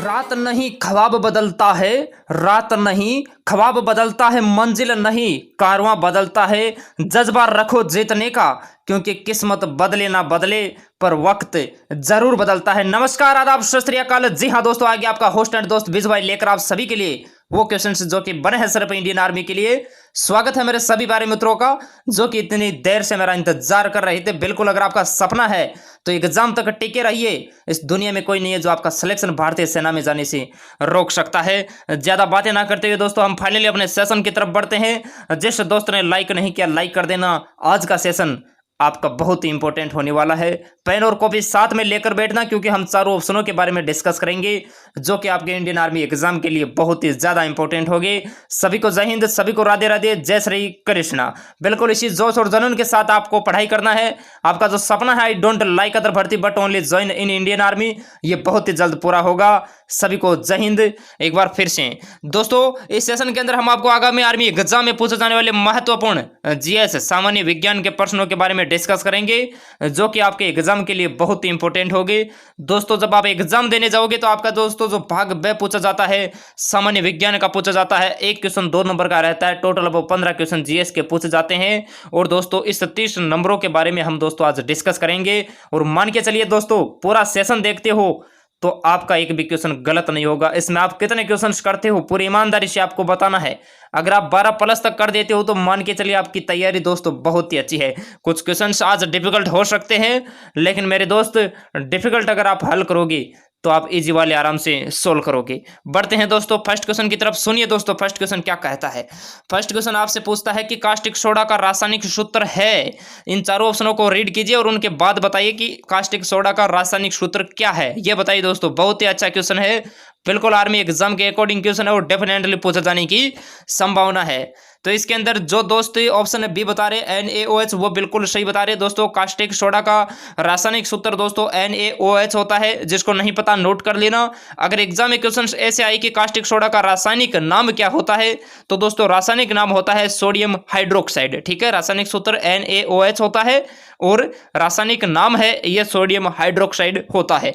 रात नहीं ख्वाब बदलता है, रात नहीं ख्वाब बदलता है, मंजिल नहीं कारवां बदलता है। जज्बा रखो जीतने का, क्योंकि किस्मत बदले ना बदले पर वक्त जरूर बदलता है। नमस्कार, आदाब, सत श्री अकाल। जी हाँ दोस्तों, आगे आपका होस्ट एंड दोस्त विजय भाई लेकर आप सभी के लिए वो क्वेश्चंस जो कि बने हैं सिर्फ इंडियन आर्मी के लिए। स्वागत है मेरे सभी प्यारे मित्रों का जो कि इतनी देर से मेरा इंतजार कर रहे थे। बिल्कुल, अगर आपका सपना है तो एग्जाम तक टिके रहिए। इस दुनिया में कोई नहीं है जो आपका सिलेक्शन भारतीय सेना में जाने से रोक सकता है। ज्यादा बातें ना करते हुए दोस्तों हम फाइनली अपने सेशन की तरफ बढ़ते हैं। जिस दोस्त ने लाइक नहीं किया, लाइक कर देना। आज का सेशन आपका बहुत ही इंपॉर्टेंट होने वाला है। पेन और कॉपी साथ में लेकर बैठना, क्योंकि हम चारों ऑप्शनों के बारे में डिस्कस करेंगे जो कि आपके इंडियन आर्मी एग्जाम के लिए बहुत ही ज्यादा इंपॉर्टेंट होंगे। सभी को जय हिंद, सभी को राधे राधे, जय श्री कृष्णा। बिल्कुल इसी जोश और जुनून के साथ आपको पढ़ाई करना है। आपका जो सपना है आई डोंट लाइक अदर भर्ती but only join in Indian army, ये बहुत ही जल्द पूरा होगा। सभी को जय हिंद। एक बार फिर से दोस्तों, इस सेशन के अंदर हम आपको आगामी आर्मी एग्जाम में पूछे जाने वाले महत्वपूर्ण जीएस सामान्य विज्ञान के प्रश्नों के बारे में डिस्कस करेंगे जो कि आपके एग्जाम के लिए बहुत ही इंपॉर्टेंट होंगे। दोस्तों, जब आप एग्जाम देने जाओगे तो आपका दोस्तों जो भाग ब पूछा जाता है सामान्य विज्ञान का पूछा जाता है। एक क्वेश्चन 2 नंबर का रहता है। टोटल अब 15 क्वेश्चन जीएस के पूछे जाते हैं। और दोस्तों इस 30 नंबरों के बारे में हम दोस्तों आज डिस्कस करेंगे। और मान के चलिए दोस्तों, पूरा सेशन देखते हो तो आपका एक भी क्वेश्चन गलत नहीं होगा। इसमें आप कितने क्वेश्चंस करते हो पूरी ईमानदारी से आपको बताना है। अगर आप 12 प्लस तक कर देते हो तो मान के चलिए आपकी तैयारी दोस्तों बहुत ही अच्छी है। कुछ क्वेश्चंस आज डिफिकल्ट हो सकते हैं, लेकिन मेरे दोस्त डिफिकल्ट अगर आप हल करोगे तो आप इजी वाले आराम से सोल्व करोगे। बढ़ते हैं दोस्तों फर्स्ट क्वेश्चन की तरफ। सुनिए दोस्तों, फर्स्ट क्वेश्चन क्या कहता है। फर्स्ट क्वेश्चन आपसे पूछता है कि कास्टिक सोडा का रासायनिक सूत्र है। इन चारों ऑप्शनों को रीड कीजिए और उनके बाद बताइए कि कास्टिक सोडा का रासायनिक सूत्र क्या है। ये बताइए दोस्तों, बहुत ही अच्छा क्वेश्चन है। बिल्कुल आर्मी एग्जाम के अकॉर्डिंग क्वेश्चन है और डेफिनेटली पूछा जाने की संभावना है। तो इसके अंदर जो दोस्त ऑप्शन बी बता रहे NaOH, वो बिल्कुल सही बता रहे दोस्तों। कास्टिक सोडा का रासायनिक सूत्र दोस्तों NaOH होता है। जिसको नहीं पता नोट कर लेना। अगर एग्जाम में क्वेश्चन ऐसे आए कि कास्टिक सोडा का रासायनिक नाम क्या होता है, तो दोस्तों रासायनिक नाम होता है सोडियम हाइड्रोक्साइड। ठीक है, रासायनिक सूत्र NaOH होता है और रासायनिक नाम है यह सोडियम हाइड्रोक्साइड होता है।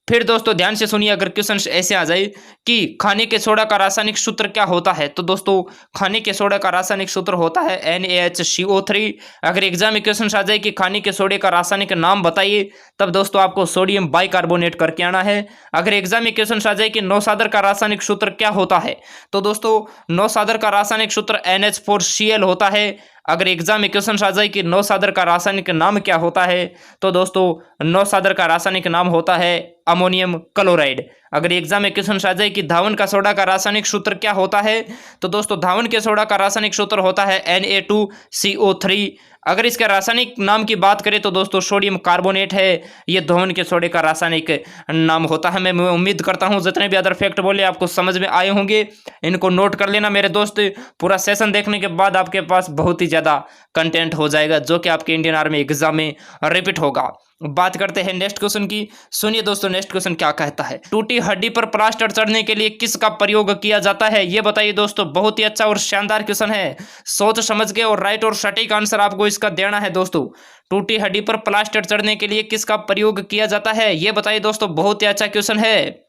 फिर दोस्तों ध्यान से सुनिए, अगर क्वेश्चन ऐसे आ जाए कि खाने के सोडा का रासायनिक सूत्र क्या होता है, तो दोस्तों खाने के सोडा का रासायनिक सूत्र होता है NaHCO3। अगर एग्जाम में क्वेश्चन आ जाए कि खाने के सोडे का रासायनिक नाम बताइए, तब दोस्तों आपको सोडियम बाइकार्बोनेट करके आना है। अगर एग्जाम में क्वेश्चन आ जाए कि नौसादर का रासायनिक सूत्र क्या होता है, तो दोस्तों नौसादर का रासायनिक सूत्र NH4Cl होता है। अगर एग्जाम में क्वेश्चन आ जाए कि नौसादर का रासायनिक नाम क्या होता है, तो दोस्तों नौसादर का रासायनिक नाम होता है अमोनियम क्लोराइड। अगर एग्जाम में क्वेश्चन आ जाए कि धावन का सोडा का रासायनिक सूत्र क्या होता है, तो दोस्तों धावन के सोडा का रासायनिक सूत्र होता है Na2CO3। अगर इसके रासायनिक नाम की बात करें तो दोस्तों सोडियम कार्बोनेट है, ये धावन के सोडे का रासायनिक नाम होता है। मैं उम्मीद करता हूं जितने भी अदर फैक्ट बोले आपको समझ में आए होंगे। इनको नोट कर लेना मेरे दोस्त। पूरा सेशन देखने के बाद आपके पास बहुत ही ज्यादा कंटेंट हो जाएगा जो कि आपके इंडियन आर्मी एग्जाम में रिपीट होगा। बात करते हैं नेक्स्ट क्वेश्चन की। सुनिए दोस्तों, नेक्स्ट क्वेश्चन क्या कहता है। टूटी हड्डी पर प्लास्टर चढ़ने के लिए किसका प्रयोग किया जाता है, ये बताइए दोस्तों। बहुत ही अच्छा और शानदार क्वेश्चन है। सोच समझ के और राइट और सटीक आंसर आपको इसका देना है दोस्तों। टूटी हड्डी पर प्लास्टर चढ़ने के लिए किसका प्रयोग किया जाता है, ये बताइए दोस्तों। बहुत ही अच्छा क्वेश्चन है।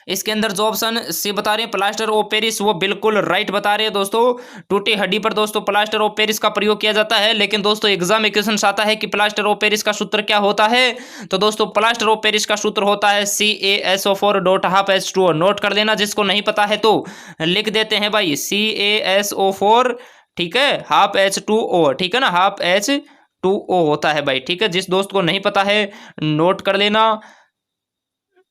इसके अंदर जो ऑप्शन सी बता रहे हैं प्लास्टर ऑफ पेरिस, वो बिल्कुल राइट बता रहे हैं दोस्तों। टूटी हड्डी पर दोस्तों प्लास्टर ऑफ पेरिस का प्रयोग किया जाता है। लेकिन दोस्तों एग्जाम में क्वेश्चन आता है कि प्लास्टर ऑफ पेरिस का सूत्र क्या होता है, तो दोस्तों प्लास्टर ऑफ पेरिस का सूत्र होता है CaSO4.12H2O। नोट कर लेना, जिसको नहीं पता है तो लिख देते हैं भाई CaSO4, ठीक है, ½ H2O, ठीक है ना, ½ H2O होता है भाई। ठीक है, जिस दोस्त को नहीं पता है नोट कर लेना।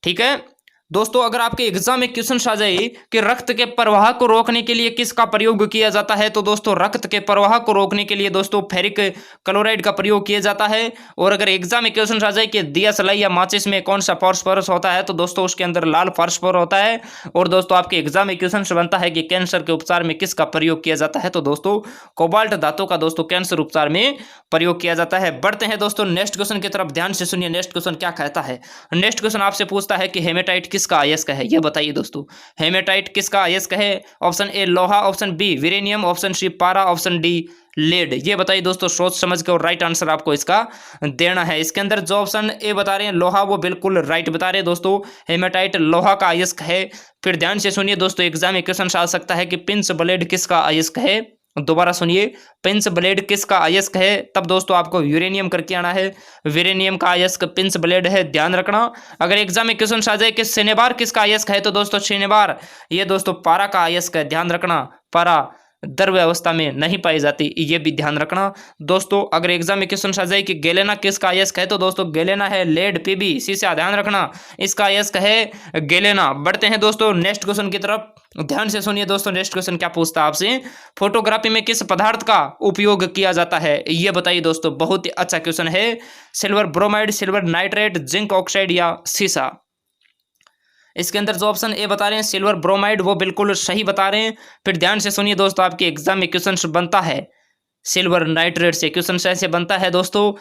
ठीक है दोस्तों, अगर आपके एग्जाम में क्वेश्चन आ जाए कि रक्त के प्रवाह को रोकने के लिए किसका प्रयोग किया जाता है, तो दोस्तों रक्त के प्रवाह को रोकने के लिए दोस्तों फेरिक क्लोराइड का प्रयोग किया जाता है। और अगर एग्जाम में क्वेश्चन आ जाए कि दिया सलाई या माचिस में कौन सा फास्फोरस होता है, तो दोस्तों उसके अंदर लाल फास्फोरस होता है। और दोस्तों आपके एग्जाम में क्वेश्चन बनता है कि कैंसर के उपचार में किसका प्रयोग किया जाता है, तो दोस्तों कोबाल्ट धातु का दोस्तों कैंसर उपचार में प्रयोग किया जाता है। बढ़ते हैं दोस्तों नेक्स्ट क्वेश्चन की तरफ। ध्यान से सुनिए, नेक्स्ट क्वेश्चन क्या कहता है। नेक्स्ट क्वेश्चन आपसे पूछता है कि हेमेटाइट किस किसका अयस्क है, ये बताइए दोस्तों। हेमेटाइट किसका अयस्क है? ऑप्शन ए लोहा, option B uranium, option C पारा, ऑप्शन डी लेड। ये बताइए दोस्तों सोच समझ के, और राइट आंसर आपको इसका देना है। इसके अंदर जो ऑप्शन ए बता रहे हैं लोहा, वो बिल्कुल राइट बता रहे हैं दोस्तों। हेमेटाइट लोहा का अयस्क है। फिर ध्यान से सुनिए दोस्तों, एग्जाम में क्वेश्चन आ सकता है कि पिंच ब्लेड किसका अयस्क है। दोबारा सुनिए, पिंच ब्लेड किसका अयस्क है, तब दोस्तों आपको यूरेनियम करके आना है। यूरेनियम का अयस्क पिंच ब्लेड है, ध्यान रखना। अगर एग्जाम में क्वेश्चन आ जाए कि शनिवार किसका अयस्क है, तो दोस्तों शनिवार ये दोस्तों पारा का अयस्क है, ध्यान रखना। पारा द्रव्य अवस्था में नहीं पाई जाती, ये भी ध्यान रखना दोस्तों। अगर एग्जाम में क्वेश्चन आ जाए कि गैलेना किसका अयस्क है, तो दोस्तों गैलेना है लेड पीबी सीसा, ध्यान रखना इसका अयस्क है गैलेना। बढ़ते हैं दोस्तों नेक्स्ट क्वेश्चन की तरफ, ध्यान से सुनिए दोस्तों। नेक्स्ट क्वेश्चन क्या पूछता है आपसे, फोटोग्राफी में किस पदार्थ का उपयोग किया जाता है, ये बताइए दोस्तों। बहुत ही अच्छा क्वेश्चन है। Silver bromide, silver nitrate, zinc oxide या सीसा। इसके अंदर जो ऑप्शन ए बता रहे हैं सिल्वर ब्रोमाइड, वो बिल्कुल सही बता रहे हैं। फिर ध्यान से सुनिए दोस्तों, आपके एग्जाम में क्वेश्चन बनता है सिल्वर नाइट्रेट से, क्वेश्चन ऐसे बनता है दोस्तों।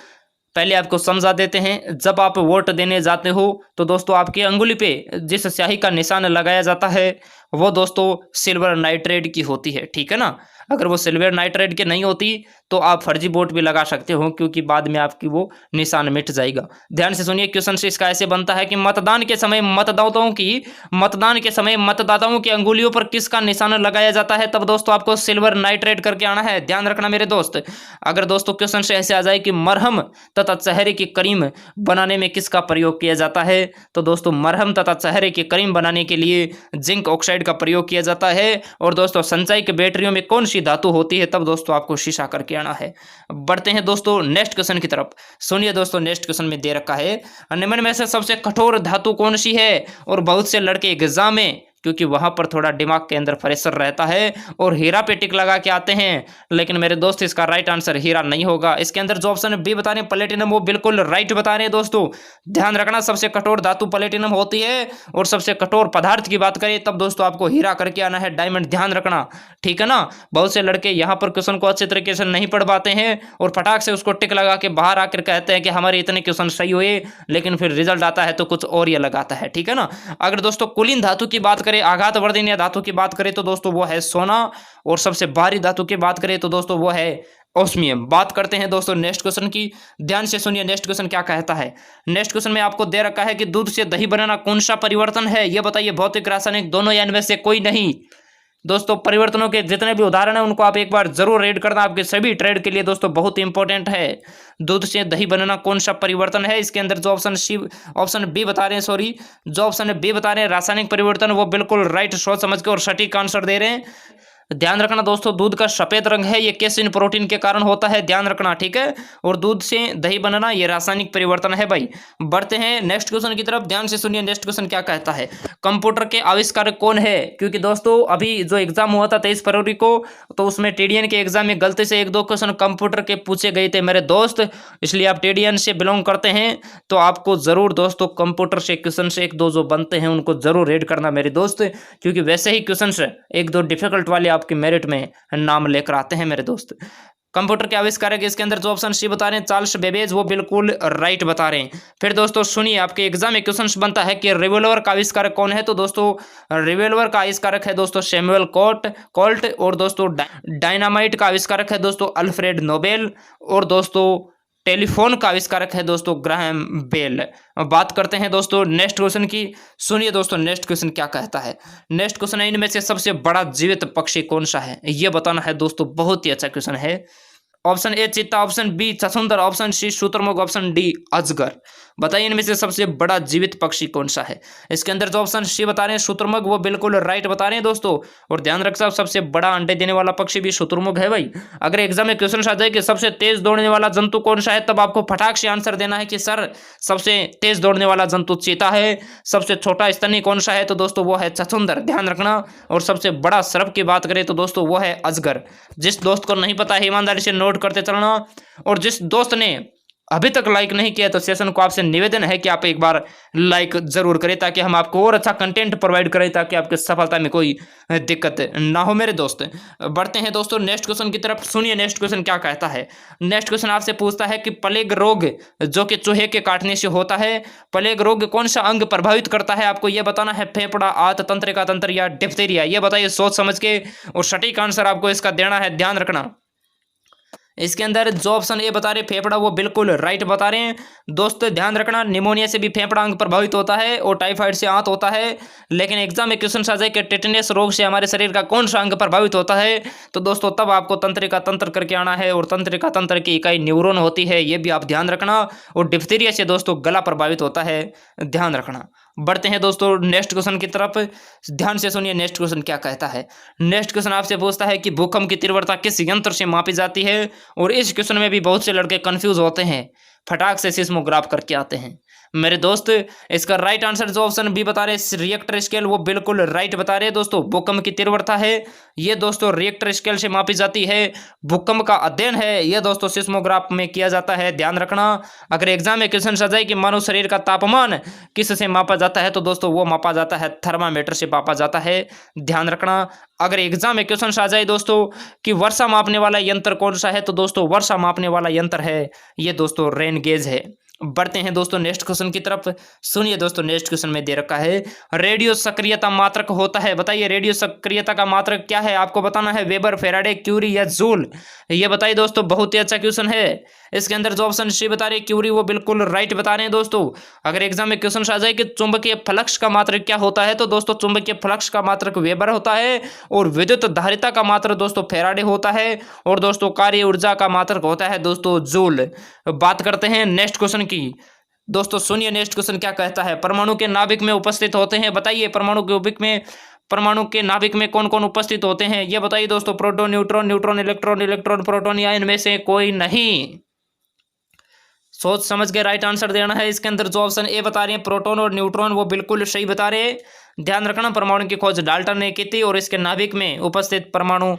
पहले आपको समझा देते हैं, जब आप वोट देने जाते हो तो दोस्तों आपकी अंगुली पे जिस स्याही का निशान लगाया जाता है वो दोस्तों सिल्वर नाइट्रेट की होती है, ठीक है ना। अगर वो सिल्वर नाइट्रेट की नहीं होती तो आप फर्जी वोट भी लगा सकते हो, क्योंकि बाद में आपकी वो निशान मिट जाएगा। ध्यान से सुनिए, क्वेश्चन से इसका ऐसे बनता है कि मतदान के समय मतदाताओं की अंगुलियों पर किसका निशान लगाया जाता है, तब दोस्तों आपको सिल्वर नाइट्रेट करके आना है, ध्यान रखना मेरे दोस्त। अगर दोस्तों क्वेश्चन से ऐसे आ जाए कि मरहम तथा चेहरे की क्रीम बनाने में किसका प्रयोग किया जाता है, तो दोस्तों मरहम तथा चेहरे की क्रीम बनाने के लिए जिंक ऑक्साइड का प्रयोग किया जाता है। और दोस्तों संचयी की बैटरियों में कौन सी धातु होती है, तब दोस्तों आपको शीशा करके आना है। बढ़ते हैं दोस्तों नेक्स्ट क्वेश्चन की तरफ। सुनिए दोस्तों, नेक्स्ट क्वेश्चन में दे रखा है निम्न में से सबसे कठोर धातु कौन सी है। और बहुत से लड़के एग्जाम में, क्योंकि वहां पर थोड़ा दिमाग के अंदर प्रेशर रहता है और हीरा पे टिक लगा के आते हैं, लेकिन मेरे दोस्त इसका राइट आंसर हीरा नहीं होगा। इसके अंदर जो ऑप्शन बी बता रहे हैं प्लेटिनम, वो बिल्कुल राइट बता रहे हैं दोस्तों। ध्यान रखना, सबसे कठोर धातु प्लेटिनम होती है। और सबसे कठोर पदार्थ की बात करें तब दोस्तों आपको हीरा करके आना है, डायमंड, ध्यान रखना, ठीक है ना। बहुत से लड़के यहाँ पर क्वेश्चन को अच्छे तरीके से नहीं पढ़ पाते हैं और फटाक से उसको टिक लगा के बाहर आकर कहते हैं कि हमारे इतने क्वेश्चन सही हुए, लेकिन फिर रिजल्ट आता है तो कुछ और ये लगाता है, ठीक है ना। अगर दोस्तों कुलीन धातु की बात करें, आघातवर्धनीय धातु की बात करें तो दोस्तों वो है सोना। और सबसे भारी धातु की बात करें तो दोस्तों वो है ओस्मियम। बात करते हैं दोस्तों नेक्स्ट क्वेश्चन की, ध्यान से सुनिए नेक्स्ट क्वेश्चन क्या कहता है। नेक्स्ट क्वेश्चन में आपको दे रखा है कि दूध से दही बनाना कौन सा परिवर्तन है, ये बताइए। भौतिक, रासायनिक, दोनों या इनमें से कोई नहीं। दोस्तों परिवर्तनों के जितने भी उदाहरण हैं उनको आप एक बार जरूर रीड करना, आपके सभी ट्रेड के लिए दोस्तों बहुत इंपॉर्टेंट है। दूध से दही बनना कौन सा परिवर्तन है, इसके अंदर जो ऑप्शन बी बता रहे हैं, सॉरी जो ऑप्शन बी बता रहे हैं रासायनिक परिवर्तन, वो बिल्कुल राइट सोच समझ के और सटीक आंसर दे रहे हैं। ध्यान रखना दोस्तों, दूध का सफेद रंग है ये केसिन प्रोटीन के कारण होता है, ध्यान रखना, ठीक है। और दूध से दही बनना ये रासायनिक परिवर्तन है भाई। बढ़ते हैं नेक्स्ट क्वेश्चन की तरफ, ध्यान से सुनिए नेक्स्ट क्वेश्चन क्या कहता है। कंप्यूटर के आविष्कारक कौन है, क्योंकि दोस्तों अभी जो एग्जाम हुआ था 23 फरवरी को, तो उसमें टीडीएन के एग्जाम में गलती से 1-2 क्वेश्चन कंप्यूटर के पूछे गए थे मेरे दोस्त, इसलिए आप टीडीएन से बिलोंग करते हैं तो आपको जरूर दोस्तों कंप्यूटर से क्वेश्चन से 1-2 जो बनते हैं उनको जरूर रीड करना मेरे दोस्त, क्योंकि वैसे ही क्वेश्चन से 1-2 डिफिकल्ट वाले आपके मेरिट में नाम लेकर आते हैं मेरे दोस्त। कंप्यूटर के आविष्कारक इसके अंदर जो ऑप्शन सी बता रहे हैं चार्ल्स बेबेज, वो बिल्कुल राइट बता रहे हैं। फिर दोस्तों सुनिए, आपके एग्जाम में क्वेश्चन बनता है कि रिवॉल्वर का आविष्कारक कौन है, तो दोस्तों रिवॉल्वर का आविष्कारक है दोस्तों सैमुअल कोल्ट। और दोस्तों डायनामाइट का आविष्कारक है दोस्तों अल्फ्रेड नोबेल। और दोस्तों टेलीफोन का आविष्कारक है दोस्तों ग्राहम बेल। बात करते हैं दोस्तों नेक्स्ट क्वेश्चन की, सुनिए दोस्तों नेक्स्ट क्वेश्चन क्या कहता है। नेक्स्ट क्वेश्चन है इनमें से सबसे बड़ा जीवित पक्षी कौन सा है, ये बताना है दोस्तों। बहुत ही अच्छा क्वेश्चन है। ऑप्शन ए चीता, ऑप्शन बी छछूंदर, ऑप्शन सी शुतुरमुर्ग, ऑप्शन डी अजगर। बताइए इनमें से सबसे बड़ा जीवित पक्षी कौन सा है। इसके अंदर जो ऑप्शन सी बता रहे हैं शुतुरमुर्ग, वो बिल्कुल राइट बता रहे हैं दोस्तों। और ध्यान रख साहब, सबसे बड़ा अंडे देने वाला पक्षी भी शुतुरमुर्ग है भाई। अगर एग्जाम में क्वेश्चन आ जाए कि सबसे तेज दौड़ने वाला जंतु कौन सा है, तब आपको फटाक से आंसर देना है कि सर सबसे तेज दौड़ने वाला जंतु चीता है। सबसे छोटा स्तनी कौन सा है, तो दोस्तों वो है छछूंदर, ध्यान रखना। और सबसे बड़ा सर्प की बात करें तो दोस्तों वो है अजगर। जिस दोस्त को नहीं पता है ईमानदारी से नोट करते चलना। और जिस दोस्त ने अभी तक लाइक नहीं किया तो सेशन को आपसे निवेदन है कि आप एक बार लाइक जरूर करें, ताकि हम आपको और अच्छा कंटेंट प्रोवाइड करें, ताकि आपकी सफलता में कोई दिक्कत ना हो मेरे दोस्त। बढ़ते हैं दोस्तों नेक्स्ट क्वेश्चन की तरफ। सुनिए नेक्स्ट क्वेश्चन क्या कहता है। नेक्स्ट क्वेश्चन आपसे पूछता है कि प्लेग रोग जो कि चूहे के काटने से होता है, प्लेग रोग कौन सा अंग प्रभावित करता है? आपको यह बताना है। फेफड़ा, आंत, तंत्रिका तंत्र या डिप्थीरिया? ये बताइए सोच समझ के, और सटीक आंसर आपको इसका देना है, ध्यान रखना। इसके अंदर जो ऑप्शन ए बता रहे फेफड़ा, वो बिल्कुल राइट बता रहे हैं दोस्तों। ध्यान रखना, निमोनिया से भी फेफड़ा अंग प्रभावित होता है और टाइफाइड से आंत होता है। लेकिन एग्जाम में क्वेश्चन आ जाए कि टेटनस रोग से हमारे शरीर का कौन सा अंग प्रभावित होता है, तो दोस्तों तब आपको तंत्रिका तंत्र करके आना है, और तंत्रिका तंत्र की इकाई न्यूरॉन होती है, ये भी आप ध्यान रखना। और डिप्थीरिया से दोस्तों गला प्रभावित होता है, ध्यान रखना। बढ़ते हैं दोस्तों नेक्स्ट क्वेश्चन की तरफ। ध्यान से सुनिए नेक्स्ट क्वेश्चन क्या कहता है। नेक्स्ट क्वेश्चन आपसे पूछता है कि भूकंप की तीव्रता किस यंत्र से मापी जाती है? और इस क्वेश्चन में भी बहुत से लड़के कंफ्यूज होते हैं, फटाक से सिस्मोग्राफ करके आते हैं मेरे दोस्त। इसका राइट आंसर जो ऑप्शन बी बता रहे रिएक्टर स्केल, वो बिल्कुल राइट बता रहे हैं दोस्तों। भूकंप की तीव्रता है ये दोस्तों रिएक्टर स्केल से मापी जाती है। भूकंप का अध्ययन है ये दोस्तों सिस्मोग्राफ में किया जाता है, ध्यान रखना। अगर एग्जाम में क्वेश्चन आ जाए कि मानव शरीर का तापमान किस से मापा जाता है, तो दोस्तों वो मापा जाता है थर्मामीटर से मापा जाता है, ध्यान रखना। अगर एग्जाम में क्वेश्चन आ जाए दोस्तों कि वर्षा मापने वाला यंत्र कौन सा है, तो दोस्तों वर्षा मापने वाला यंत्र है ये दोस्तों रेन गेज है। बढ़ते हैं दोस्तों नेक्स्ट क्वेश्चन की तरफ। सुनिए दोस्तों नेक्स्ट क्वेश्चन में दे रखा है रेडियो सक्रियता मात्रक होता है, बताइए रेडियो सक्रियता का मात्रक क्या है? आपको बताना है वेबर, फेराडे, क्यूरी या जूल? ये बताइए दोस्तों, बहुत ही अच्छा क्वेश्चन है। इसके अंदर जो ऑप्शन सी बता रहे हैं क्यूरी, वो बिल्कुल राइट बता रहे हैं दोस्तों। अगर एग्जाम में क्वेश्चन आ जाए कि चुंबकीय फ्लक्स का मात्रक क्या होता है, तो दोस्तों चुंबकीय फ्लक्स का मात्रक वेबर होता है, और विद्युत धारिता का मात्रक दोस्तों फेराडे होता है, और दोस्तों कार्य ऊर्जा का मात्रक होता है दोस्तों जूल। बात करते हैं नेक्स्ट क्वेश्चन की। दोस्तों सुनिए नेक्स्ट क्वेश्चन क्या कहता है। परमाणु के नाभिक में उपस्थित होते हैं, बताइए परमाणु के नाभिक में कौन कौन उपस्थित होते हैं? ये बताइए दोस्तों, proton, neutron, neutron, electron, electron, proton, या इनमें से कोई नहीं? सोच समझ के राइट आंसर देना है। इसके अंदर जो ऑप्शन ए बता रहे हैं प्रोटॉन और न्यूट्रॉन, वो बिल्कुल सही बता रहे हैं, ध्यान रखना। परमाणु की खोज डाल्टन ने की थी, और इसके नाभिक में उपस्थित परमाणु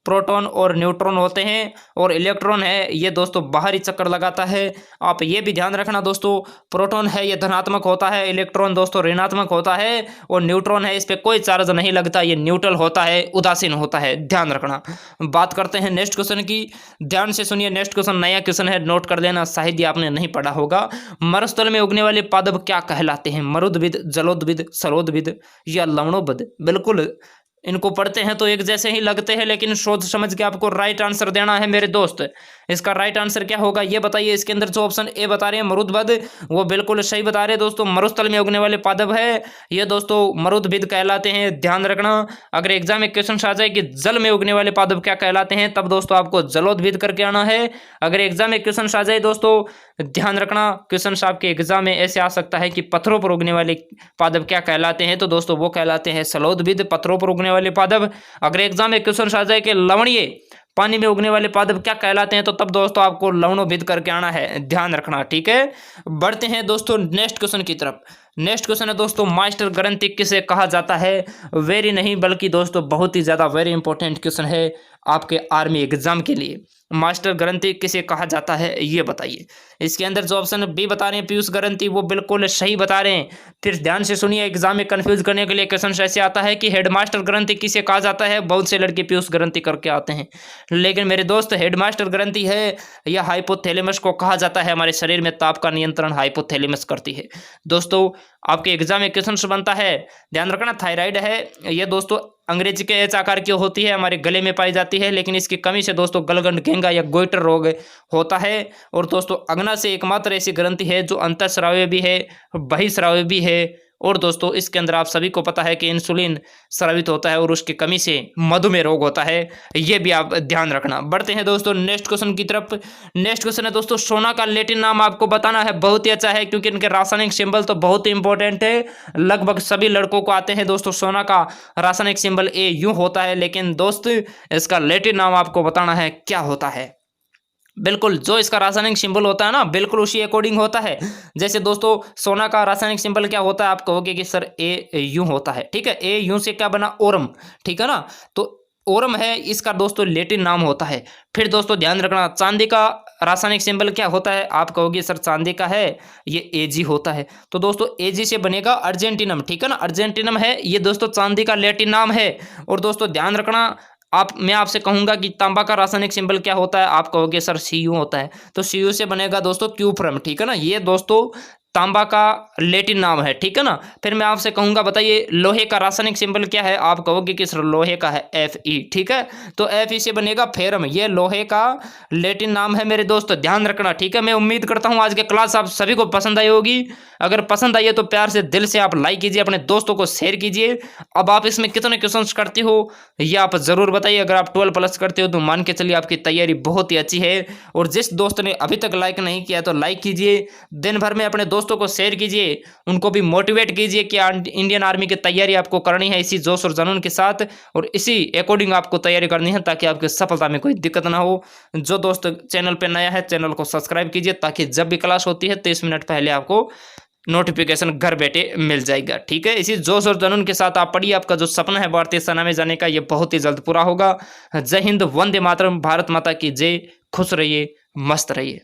प्रोटॉन और न्यूट्रॉन होते हैं, और इलेक्ट्रॉन है ये दोस्तों बाहरी चक्कर लगाता है। आप ये भी ध्यान रखना दोस्तों, प्रोटॉन है ये धनात्मक होता है, इलेक्ट्रॉन दोस्तों ऋणात्मक होता है, और न्यूट्रॉन है इस पर कोई चार्ज नहीं लगता, ये न्यूट्रल होता है, उदासीन होता है, ध्यान रखना। बात करते हैं नेक्स्ट क्वेश्चन की। ध्यान से सुनिए नेक्स्ट क्वेश्चन नया क्वेश्चन है, नोट कर लेना, शायद ये आपने नहीं पढ़ा होगा। मरुस्थल में उगने वाले पादप क्या कहलाते हैं? मरुदविद, जलोदविद, सरोदविद या लवणोविद? बिल्कुल इनको पढ़ते हैं तो एक जैसे ही लगते हैं, लेकिन सोच समझ के आपको राइट आंसर देना है मेरे दोस्त। इसका राइट आंसर क्या होगा ये बताइए। इसके अंदर जो ऑप्शन ए बता रहे हैं मरुदविद, वो बिल्कुल सही बता रहे हैं दोस्तों। मरुस्थल में उगने वाले पादप है ये दोस्तों मरुदविद कहलाते हैं, ध्यान रखना। अगर एग्जाम में क्वेश्चन आ जाए कि जल में उगने वाले पादप क्या कहलाते हैं, तब दोस्तों आपको जलोदविद करके आना है। अगर एग्जाम में क्वेश्चन आ जाए दोस्तों, ध्यान रखना, क्वेश्चन आपके एग्जाम में ऐसे आ सकता है कि पत्थरों पर उगने वाले पादप क्या कहलाते हैं, तो दोस्तों वो कहलाते हैं सलोदविद, पत्थरों पर उगने वाले पादप। अगर एग्जाम में क्वेश्चन आ जाए कि लवणीय पानी में उगने वाले पादप क्या कहलाते हैं, तो तब दोस्तों आपको लवणोविद करके आना है, ध्यान रखना, ठीक है। बढ़ते हैं दोस्तों नेक्स्ट क्वेश्चन की तरफ। नेक्स्ट क्वेश्चन है दोस्तों मास्टर ग्रंथि किसे कहा जाता है? वेरी नहीं बल्कि दोस्तों बहुत ही ज्यादा वेरी इंपॉर्टेंट क्वेश्चन है आपके आर्मी एग्जाम के लिए। मास्टर ग्रंथि किसे कहा जाता है ये बताइए। इसके अंदर जो ऑप्शन बी बता रहे हैं पीयूष ग्रंथि, वो बिल्कुल सही बता रहे हैं। फिर ध्यान से सुनिए, एग्जाम में कंफ्यूज करने के लिए क्वेश्चन ऐसे आता है कि हेडमास्टर ग्रंथि किसे कहा जाता है? बहुत से लड़के पीयूष ग्रंथि करके आते हैं, लेकिन मेरे दोस्त हेडमास्टर ग्रंथि है यह हाइपोथैलेमस को कहा जाता है। हमारे शरीर में ताप का नियंत्रण हाइपोथैलेमस करती है दोस्तों। आपके एग्जाम में क्वेश्चन बनता है, ध्यान रखना, थायराइड है ये दोस्तों अंग्रेजी के एच आकार की होती है, हमारे गले में पाई जाती है, लेकिन इसकी कमी से दोस्तों गलगंड घेंगा या गोइटर रोग होता है। और दोस्तों अग्ना से एकमात्र ऐसी ग्रंथि है जो अंतःस्रावी भी है, बहिःस्रावी भी है, और दोस्तों इसके अंदर आप सभी को पता है कि इंसुलिन स्रावित होता है, और उसकी कमी से मधुमेह रोग होता है, ये भी आप ध्यान रखना। बढ़ते हैं दोस्तों नेक्स्ट क्वेश्चन की तरफ। नेक्स्ट क्वेश्चन है दोस्तों सोना का लैटिन नाम आपको बताना है, बहुत ही अच्छा है क्योंकि इनके रासायनिक सिंबल तो बहुत ही इंपॉर्टेंट है, लगभग सभी लड़कों को आते हैं दोस्तों। सोना का रासायनिक सिंबल AU होता है, लेकिन दोस्त इसका लैटिन नाम आपको बताना है क्या होता है। बिल्कुल जो इसका रासायनिक सिंबल होता है ना, बिल्कुल उसी अकॉर्डिंग होता है। जैसे दोस्तों सोना का रासायनिक सिंबल क्या होता है, आप कहोगे कि सर AU होता है, ठीक है। AU से क्या बना? ओरम, ठीक है ना। तो ओरम है इसका दोस्तों लैटिन नाम होता है। फिर दोस्तों ध्यान रखना, चांदी का रासायनिक सिंबल क्या होता है? आप कहोगे सर चांदी का है, ये Ag होता है। तो दोस्तों Ag से बनेगा अर्जेंटिनम, ठीक है ना, अर्जेंटिनम है ये दोस्तों चांदी का लैटिन नाम है। और दोस्तों ध्यान रखना, मैं आपसे कहूंगा कि तांबा का रासायनिक सिंबल क्या होता है? आप कहोगे सर Cu होता है। तो Cu से बनेगा दोस्तों क्यूप्रम, ठीक है ना, ये दोस्तों तांबा का लैटिन नाम है, ठीक है ना। फिर मैं आपसे कहूंगा बताइए लोहे का रासायनिक सिंबल क्या है? आप कहोगे कि सर लोहे का है Fe, ठीक है। तो Fe से बनेगा फेरम, ये लोहे का लैटिन नाम है मेरे दोस्त, ध्यान रखना, ठीक है। मैं उम्मीद करता हूं आज की क्लास आप सभी को पसंद आई होगी। अगर पसंद आई है तो प्यार से दिल से आप लाइक कीजिए, अपने दोस्तों को शेयर कीजिए। अब आप इसमें कितने क्वेश्चंस करते हो ये आप जरूर बताइए। अगर आप 12 प्लस करते हो तो मान के चलिए आपकी तैयारी बहुत ही अच्छी है। और जिस दोस्त ने अभी तक लाइक नहीं किया तो लाइक कीजिए, दिन भर में अपने दोस्तों को शेयर कीजिए, उनको भी मोटिवेट कीजिए कि इंडियन आर्मी की तैयारी आपको करनी है इसी जोश और जुनून के साथ, और इसी अकॉर्डिंग आपको तैयारी करनी है ताकि आपकी सफलता में कोई दिक्कत ना हो। जो दोस्त चैनल पर नया है चैनल को सब्सक्राइब कीजिए ताकि जब भी क्लास होती है 30 मिनट पहले आपको नोटिफिकेशन घर बैठे मिल जाएगा, ठीक है। इसी जोश और जुनून के साथ आप पढ़िए, आपका जो सपना है भारतीय सेना में जाने का ये बहुत ही जल्द पूरा होगा। जय हिंद, वंदे मातरम, भारत माता की जय, खुश रहिए, मस्त रहिए।